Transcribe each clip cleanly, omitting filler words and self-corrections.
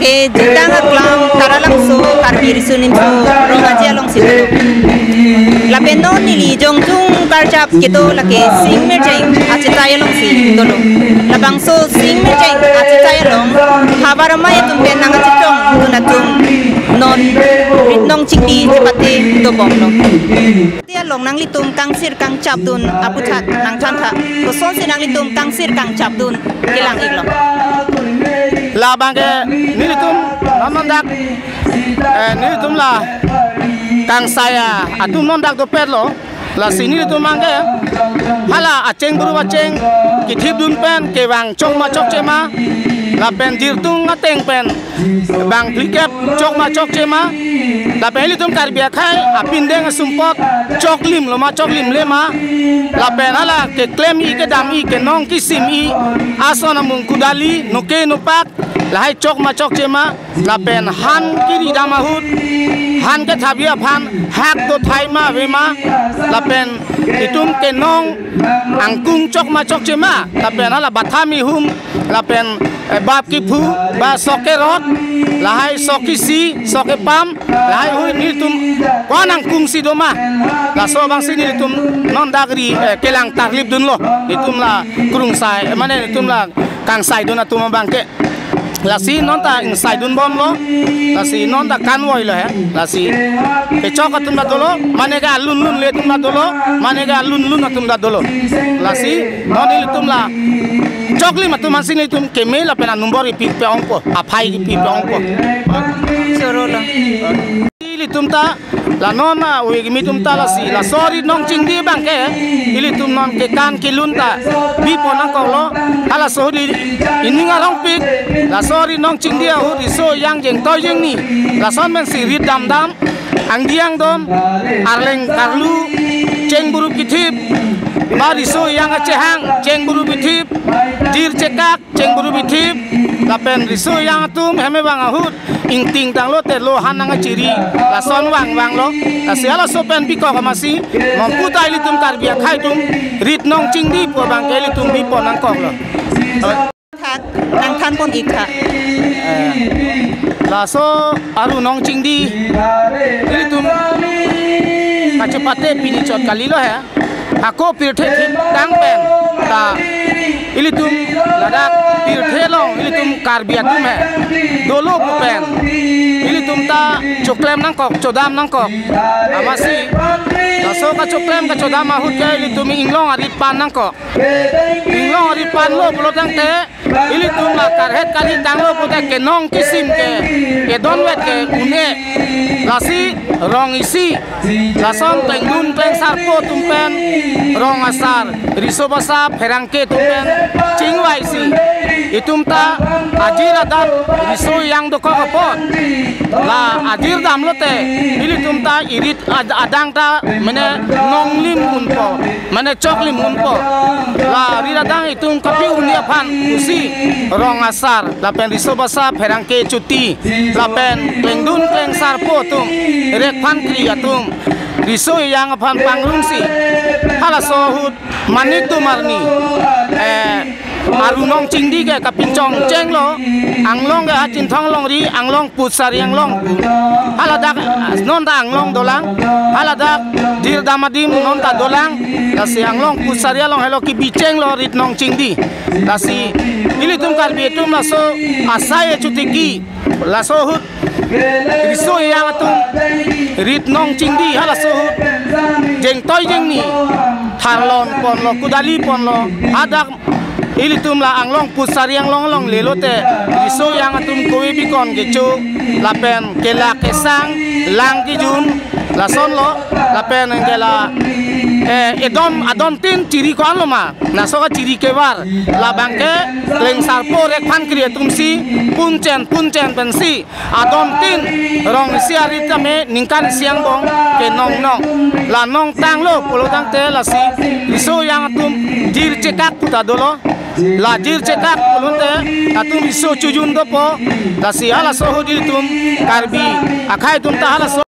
ke jitang aklam taralang so kargiri sunin so romaji along silo la pendo nili jongjung karjap kito la ke sing merjeng acitaya long si tolo la bangso sing merjeng acitaya long habarama ya tumben nang acitong tunatum non ritnong chiki jepate do bomno dia long nang litum kangsir kang capdun aputat nang chanta ko son sinang litum kangsir kang capdun kilang iglo la bangke nilitum nondak nilitum la kang saya atum nondak do perlo la sini itu mangke hala aceng buru aceng kitip dun pen ke wang chok ma chok chema la pen dirtung ngateng pen bang blikep chok ma chok chema la pen litum karbia khai apindeng sumpot chok lim lo ma chok lim lema la pen hala ke klem i ke dam i ke nong ki sim i asona mung kudali no ke no pak la hai chok ma chok chema la pen han kiri damahut han ke thabia phan hak do thaima vema la pen itum ke nong angkung chok ma chok chema la pen ala bathami hum la pen bab ki phu ba soke rot la hai soki si soke pam la hai hui ni tum kon angkung si doma la so bang sini itum non dagri kelang taklip dun lo itum la kurung sai mane itum la kang sai dun atum bang ke la si non ta inside dun bom lo la si non ta kan woi lo he la si ke chok atum da dolo mane ga lun lun le tum da dolo mane ga lun lun atum da dolo la si non ni tum la chokli matu mansini tum ke me la pena number pi pe ongko aphai pi pe ongko choro lo ili tum ta la nona we mi tum ta la si la sorry nong ching di bang ke ili tum non ke kan ki lun ta bi po nang ko lo ala so di ini ngarong pik la sorry nong ching dia hu di so yang jeng to jeng ni la son men si rit dam dam ang diang dom arleng karlu ceng buru kitip mari so yang acehang ceng buru bitip dir cekak ceng buru bitip lapen riso yang atum heme bang ahut ing ting tang lo te lo hanang ciri la son wang wang lo la siala so pen biko kamasi mampu tai litum karbia khai tum rit nong ching di po bang ke litum bi po nang kong lo thak nang than pon ik tha la so aru nong ching di litum kacepate pini chot kali lo ya ako pirthe dang pen ta ilitum ladak pirthe long ilitum karbia tum hai dolo pen ilitum ta choklem nang kok chodam nang kok amasi so ka choklem ka chodam ahut ke ilitum inglong arit pan nang kok inglong arit pan lo pulo tang te ilitum la karhet kali tang lo pulo ke nong kisim ke don wet ke une lasi rong isi lason tengdun teng sarpo tumpen rong asar riso basa ferangke tumpen cingwai si itum ta ajir adat riso yang do kokopot la ajir dam lote ili tum ta irit adang ta mene nonglim unpo mene choklim unpo la riradang itum kapi unia pan usi rong asar la pen riso basa ferangke cuti la pen tengdun teng sarpo tum rek pan kriya tum riso yang pan pangrung si hala sohut manik tu marni arunong cingdi ke kapincong ceng lo anglong ke hacin thong long ri anglong pusar yang long hala dak non ta anglong dolang hala dak dir damadim non ta dolang lasi anglong pusar ya long helo ki biceng lo rit nong cingdi lasi ili tum kar betum laso asai cutiki laso hut riso yang atum rit nong cingdi hala so hut jeng toy jeng ni tharlon pon lo kudali pon lo adak ili tum la anglong pusar yang long long lelote riso yang atum kowe bikon gecu lapen kela kesang lang kijun la son lo lapen ngela edom adom tin ciri kon lo ma na so ka ciri kewar la bangke leng sarpo rek pan kriya tum si puncen pensi adom tin rong si arita me ningkan siang bong ke nong nong la nong tang lo polo tang te la si riso yang atum dir cekak puta dolo la dir cekak pulunte atum riso cujun do po la si ala so hodil tum karbi akhai tum ta ala so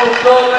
I'm